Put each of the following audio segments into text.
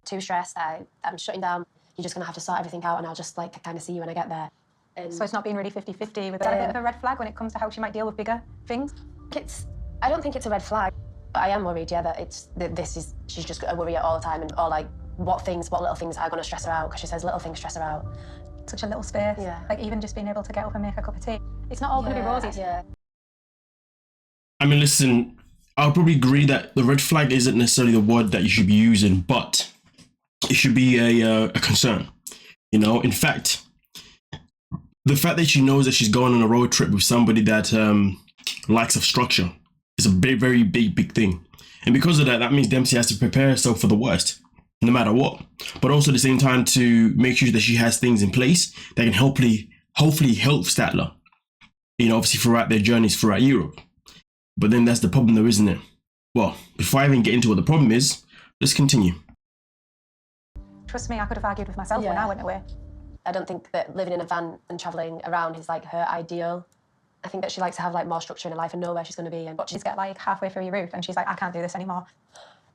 too stressed, I'm shutting down. You're just going to have to sort everything out, and I'll just like kind of see you when I get there. So it's not being really 50-50 with that a bit of a red flag when it comes to how she might deal with bigger things? I don't think it's a red flag. But I am worried, yeah, that she's just going to worry all the time, and or like what little things are going to stress her out, because she says little things stress her out. Such a little space. Yeah. Like even just being able to get up and make a cup of tea. It's not all going to be roses. Yeah. I mean, listen, I'll probably agree that the red flag isn't necessarily the word that you should be using, but it should be a concern. You know, in fact, the fact that she knows that she's going on a road trip with somebody that likes of structure is a very big thing. And because of that, that means Dempsey has to prepare herself for the worst, no matter what. But also at the same time to make sure that she has things in place that can hopefully help Statler, you know, obviously throughout their journeys throughout Europe. But then that's the problem though, isn't it? Well, before I even get into what the problem is, let's continue. Trust me, I could have argued with myself when I went away. I don't think that living in a van and travelling around is like her ideal. I think that she likes to have like more structure in her life and know where she's going to be. And but she's get like halfway through your roof and she's like, I can't do this anymore.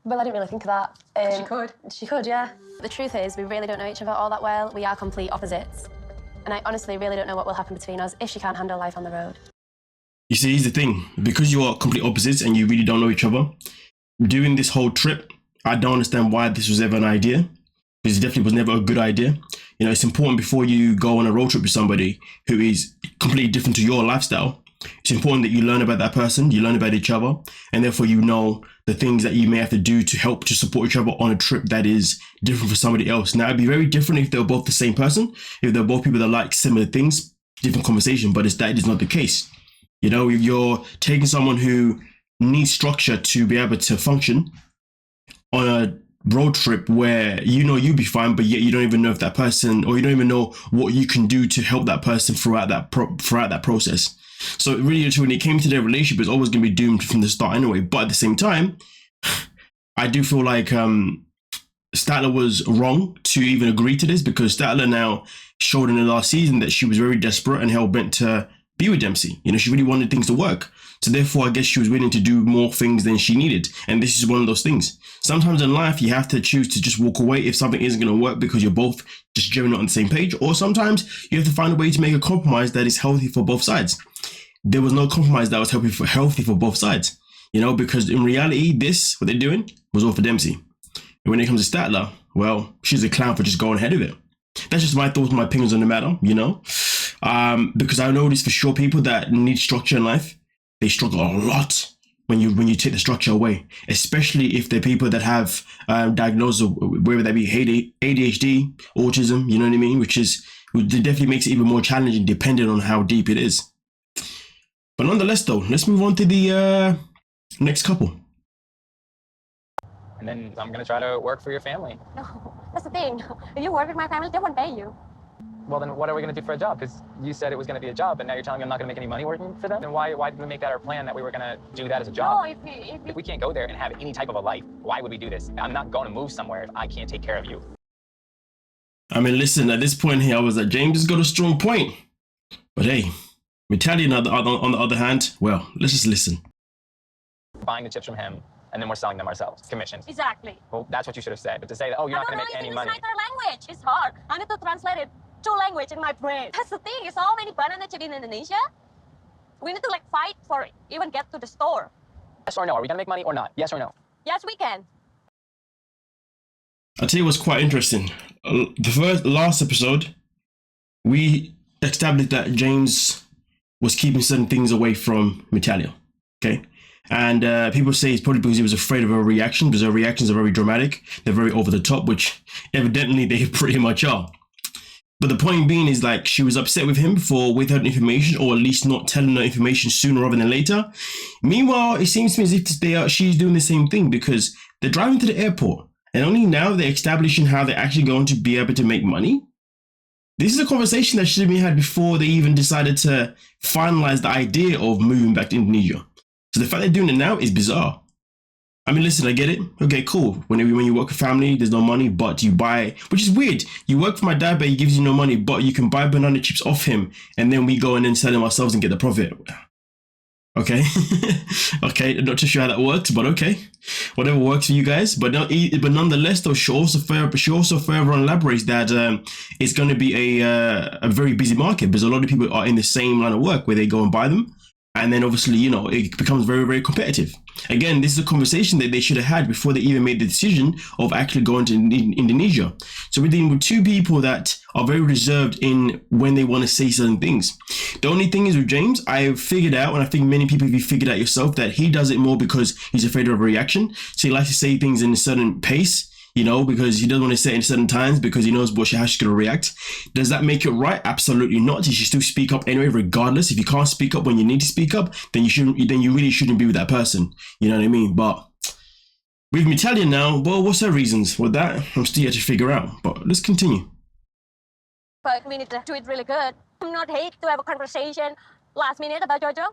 Well, I didn't really think of that. She could. She could, yeah. The truth is, we really don't know each other all that well. We are complete opposites. And I honestly really don't know what will happen between us if she can't handle life on the road. You see, here's the thing. Because you are complete opposites and you really don't know each other, doing this whole trip, I don't understand why this was ever an idea. Because it definitely was never a good idea. You know, it's important before you go on a road trip with somebody who is completely different to your lifestyle. It's important that you learn about that person, you learn about each other, and therefore you know the things that you may have to do to help to support each other on a trip that is different for somebody else. Now, it'd be very different if they're both the same person, if they're both people that like similar things, different conversation, but that is not the case. You know, if you're taking someone who needs structure to be able to function on a road trip where you know you'll be fine, but yet you don't even know if that person, or you don't even know what you can do to help that person throughout that process. So really, when it came to their relationship, it's always going to be doomed from the start anyway. But at the same time, I do feel like Statler was wrong to even agree to this, because Statler now showed in the last season that she was very desperate and hell-bent to be with Dempsey. You know, she really wanted things to work. So therefore, I guess she was willing to do more things than she needed. And this is one of those things. Sometimes in life, you have to choose to just walk away if something isn't going to work because you're both just generally not on the same page. Or sometimes you have to find a way to make a compromise that is healthy for both sides. There was no compromise that was healthy for both sides. You know, because in reality, what they're doing was all for Dempsey. And when it comes to Statler, well, she's a clown for just going ahead of it. That's just my thoughts, my opinions on the matter, you know. Because I know this for sure, people that need structure in life, they struggle a lot when you take the structure away, especially if they're people that have diagnosed, whether that be ADHD, autism, you know what I mean, which definitely makes it even more challenging depending on how deep it is. But nonetheless, though, let's move on to the next couple. And then I'm going to try to work for your family. No, that's the thing. If you work with my family, they won't pay you. Well, then what are we going to do for a job? Because you said it was going to be a job, and now you're telling me I'm not going to make any money working for them? Then why did we make that our plan, that we were going to do that as a job? No, if we can't go there and have any type of a life, why would we do this? I'm not going to move somewhere if I can't take care of you. I mean, listen, at this point here, I was like, James has got a strong point. But hey, Italian on the other hand, well, let's just listen. Buying the chips from him, and then we're selling them ourselves. Commissions. Exactly. Well, that's what you should have said. But to say that, oh, you're not going to make any money. It's another language. It's hard. I need to translate it. Two language in my brain. That's the thing. It's so many banana chips in Indonesia. We need to like fight for it, even get to the store. Yes or no? Are we going to make money or not? Yes or no? Yes, we can. I'll tell you what's quite interesting. The last episode, we established that James was keeping certain things away from Metalia. Okay. And people say it's probably because he was afraid of her reaction, because her reactions are very dramatic. They're very over the top, which evidently they pretty much are. But the point being is, like, she was upset with him for withholding information, or at least not telling her information sooner rather than later. Meanwhile, it seems to me as if she's doing the same thing, because they're driving to the airport and only now they're establishing how they're actually going to be able to make money. This is a conversation that should have been had before they even decided to finalize the idea of moving back to Indonesia. So the fact they're doing it now is bizarre. I mean, listen, I get it. Okay, cool. When you work with family, there's no money, but you buy, which is weird. You work for my dad, but he gives you no money, but you can buy banana chips off him, and then we go and then sell them ourselves and get the profit. Okay, okay, not too sure how that works, but okay, whatever works for you guys. But nonetheless, though, she also further elaborates that it's going to be a very busy market because a lot of people are in the same line of work where they go and buy them, and then obviously it becomes very, very competitive. Again, this is a conversation that they should have had before they even made the decision of actually going to Indonesia. So we're dealing with two people that are very reserved in when they want to say certain things. The only thing is with James, I figured out, and I think many people have figured out yourself, that he does it more because he's afraid of a reaction. So he likes to say things in a certain pace, because he doesn't want to say it in certain times because he knows how she's going to react. Does that make it right? Absolutely not. You should still speak up anyway, regardless. If you can't speak up when you need to speak up, then you really shouldn't be with that person. You know what I mean? But with Italian now, well, what's her reasons for that? I'm still yet to figure out, but let's continue. But we need to do it really good. I'm not hate to have a conversation last minute about Jojo.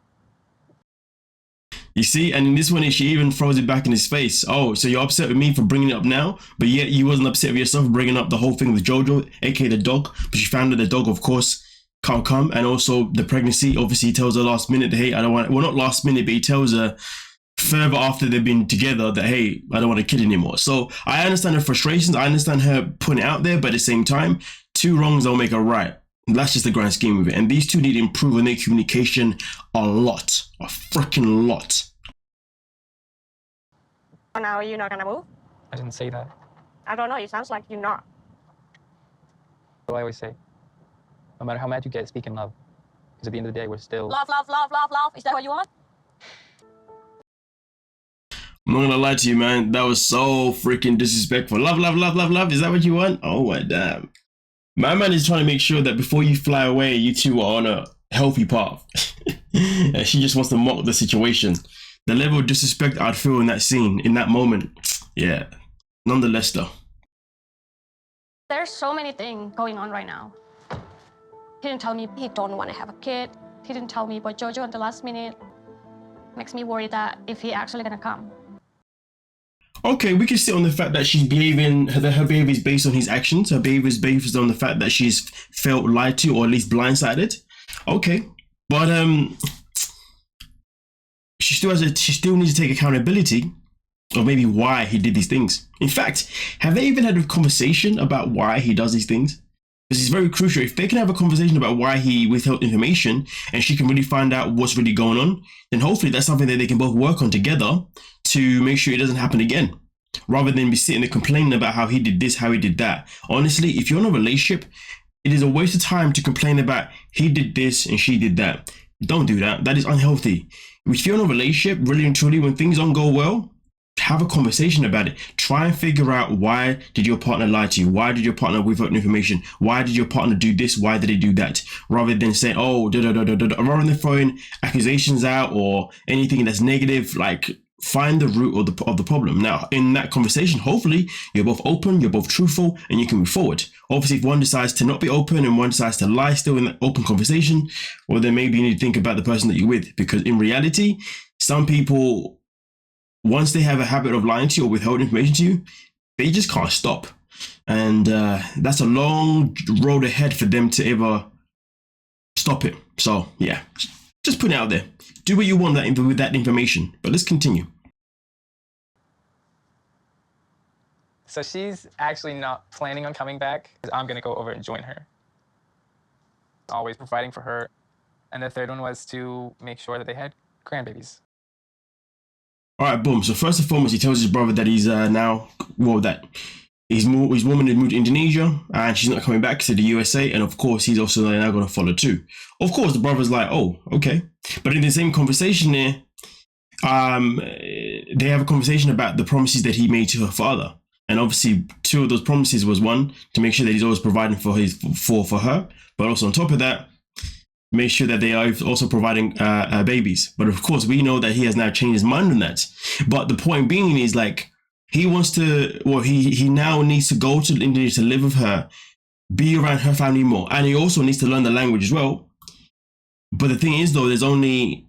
You see, and in this one, she even throws it back in his face. Oh, so you're upset with me for bringing it up now, but yet you wasn't upset with yourself for bringing up the whole thing with Jojo, aka the dog. But she found that the dog, of course, can't come, and also the pregnancy. Obviously, he tells her last minute that, hey, I don't want. Well, not last minute, but he tells her further after they've been together that, hey, I don't want a kid anymore. So I understand her frustrations. I understand her putting it out there, but at the same time, two wrongs don't make a right. That's just the grand scheme of it. And these two need to improve on their communication a lot, a freaking lot. Oh, now you're not gonna move? I didn't say that. I don't know. It sounds like you're not. What I always say, no matter how mad you get, speak in love. Because at the end of the day, we're still... Love, love, love, love, love. Is that what you want? I'm not gonna lie to you, man. That was so freaking disrespectful. Love, love, love, love, love. Is that what you want? Oh my damn. My man is trying to make sure that before you fly away, you two are on a healthy path. And she just wants to mock the situation. The level of disrespect I'd feel in that scene, in that moment. Yeah. Nonetheless, though. There's so many things going on right now. He didn't tell me he don't want to have a kid. He didn't tell me about Jojo at the last minute. Makes me worry that if he actually gonna come. Okay, we can sit on the fact that she's behaving, her behavior is based on his actions. Her behavior is based on the fact that she's felt lied to or at least blindsided. Okay, but she still needs to take accountability of maybe why he did these things. In fact, have they even had a conversation about why he does these things? This is very crucial. If they can have a conversation about why he withheld information and she can really find out what's really going on, then hopefully that's something that they can both work on together to make sure it doesn't happen again, rather than be sitting there complaining about how he did this, how he did that. Honestly, if you're in a relationship, it is a waste of time to complain about he did this and she did that. Don't do that. That is unhealthy. If you're in a relationship, really and truly, when things don't go well, have a conversation about it. Try and figure out, why did your partner lie to you? Why did your partner withhold information? Why did your partner do this? Why did they do that? Rather than saying, oh, rather than throwing accusations out or anything that's negative, like, find the root of the problem. Now, in that conversation, hopefully you're both open, you're both truthful, and you can move forward. Obviously, if one decides to not be open and one decides to lie still in that open conversation, well, then maybe you need to think about the person that you're with, because in reality, some people, once they have a habit of lying to you or withholding information to you, they just can't stop. And that's a long road ahead for them to ever stop it. So yeah, just put it out there. Do what you want with that information. But let's continue. So she's actually not planning on coming back. I'm going to go over and join her. Always providing for her. And the third one was to make sure that they had grandbabies. All right, boom. So first and foremost, he tells his brother that he's now, well, that his woman had moved to Indonesia and she's not coming back to the USA. And of course, he's also now going to follow too. Of course, the brother's like, oh, okay. But in the same conversation there, they have a conversation about the promises that he made to her father. And obviously, two of those promises was, one, to make sure that he's always providing for her, but also on top of that, make sure that they are also providing babies. But of course, we know that he has now changed his mind on that. But the point being is, like, he wants to, well, he now needs to go to Indonesia to live with her, be around her family more. And he also needs to learn the language as well. But the thing is, though, there's only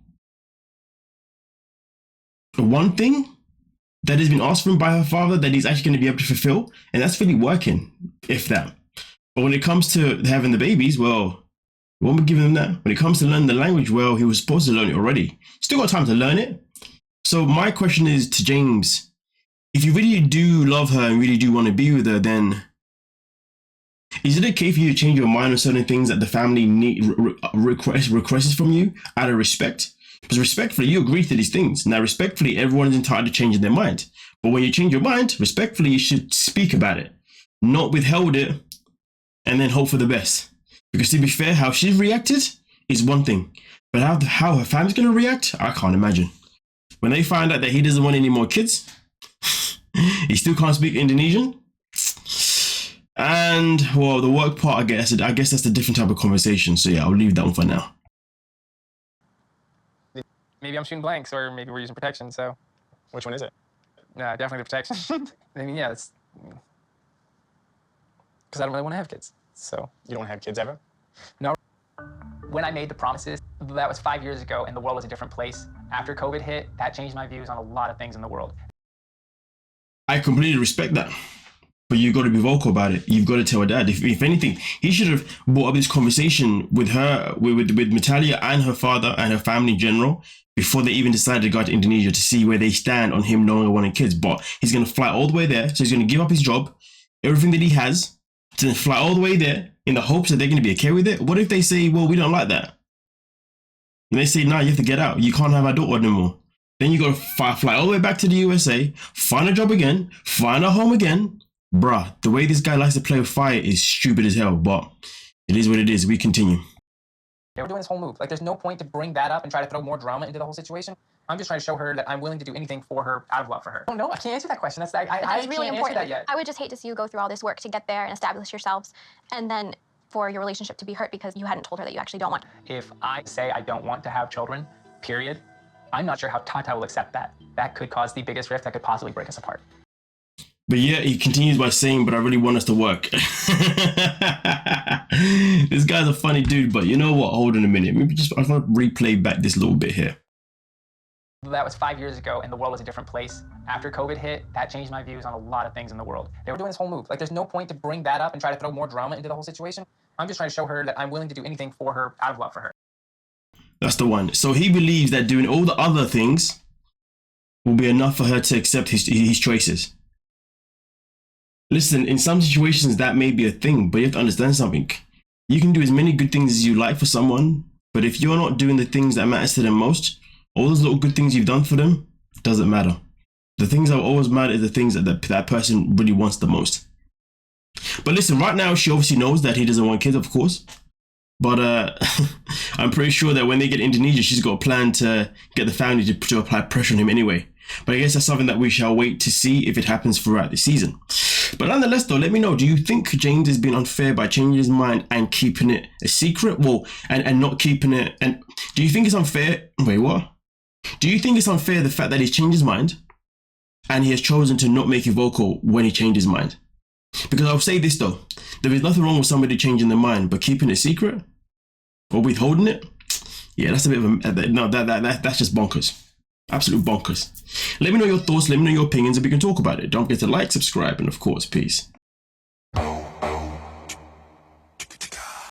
one thing that has been asked from by her father that he's actually going to be able to fulfill. And that's really working, if that. But when it comes to having the babies, well, We won't be giving him that. When it comes to learning the language, well, he was supposed to learn it already. Still got time to learn it. So my question is to James, if you really do love her and really do want to be with her, then is it okay for you to change your mind on certain things that the family requests from you out of respect? Because respectfully, you agree to these things. Now, respectfully, everyone is entitled to changing their mind. But when you change your mind, respectfully, you should speak about it, not withhold it, and then hope for the best. Because to be fair, how she reacted is one thing, but how her family's going to react, I can't imagine. When they find out that he doesn't want any more kids, he still can't speak Indonesian. And, well, the work part, I guess that's a different type of conversation. So yeah, I'll leave that one for now. Maybe I'm shooting blanks, or maybe we're using protection, so. Which one is it? Yeah, definitely the protection. I mean, yeah, it's. Because I don't really want to have kids, so. You don't have kids ever? No. When I made the promises, that was 5 years ago, and the world was a different place. After COVID hit, that changed my views on a lot of things in the world. I completely respect that. But you've got to be vocal about it. You've got to tell her dad. If anything, he should have brought up this conversation with her, with Natalia and her father and her family in general, before they even decided to go to Indonesia to see where they stand on him no longer wanting kids. But he's going to fly all the way there. So he's going to give up his job, everything that he has, to fly all the way there in the hopes that they're going to be okay with it. What if they say, well, we don't like that? And they say, no, you have to get out. You can't have our daughter anymore. Then you got to fly all the way back to the USA, find a job again, find a home again. Bruh, the way this guy likes to play with fire is stupid as hell, but it is what it is. We continue. They were doing this whole move. Like, there's no point to bring that up and try to throw more drama into the whole situation. I'm just trying to show her that I'm willing to do anything for her out of love for her. Oh, no, I can't answer that question. That's really can't important. answer that yet. I would just hate to see you go through all this work to get there and establish yourselves, and then for your relationship to be hurt because you hadn't told her that you actually don't want. If I say I don't want to have children, period, I'm not sure how Tata will accept that. That could cause the biggest rift that could possibly break us apart. But yeah, he continues by saying, but I really want us to work. This guy's a funny dude, but you know what? Hold on a minute. Maybe I want to replay back this little bit here. That was 5 years ago, and the world was a different place. After COVID hit, that changed my views on a lot of things in the world. They were doing this whole move. Like, there's no point to bring that up and try to throw more drama into the whole situation. I'm just trying to show her that I'm willing to do anything for her out of love for her. That's the one. So he believes that doing all the other things will be enough for her to accept his choices. Listen, in some situations that may be a thing, but you have to understand something. You can do as many good things as you like for someone, but if you're not doing the things that matters to them most, all those little good things you've done for them, doesn't matter. The things that always matter is the things that that person really wants the most. But listen, right now she obviously knows that he doesn't want kids, of course. But I'm pretty sure that when they get to Indonesia, she's got a plan to get the family to apply pressure on him anyway. But I guess that's something that we shall wait to see if it happens throughout the season. But nonetheless, though, let me know, do you think James has been unfair by changing his mind and keeping it a secret? Well, and not keeping it. And do you think it's unfair? Wait, what? Do you think it's unfair the fact that he's changed his mind and he has chosen to not make it vocal when he changed his mind? Because I'll say this, though. There is nothing wrong with somebody changing their mind, but keeping it secret or withholding it, yeah, that's a bit of a, no, that's just bonkers. Absolute bonkers. Let me know your thoughts, let me know your opinions, and we can talk about it. Don't forget to like, subscribe, and of course, peace.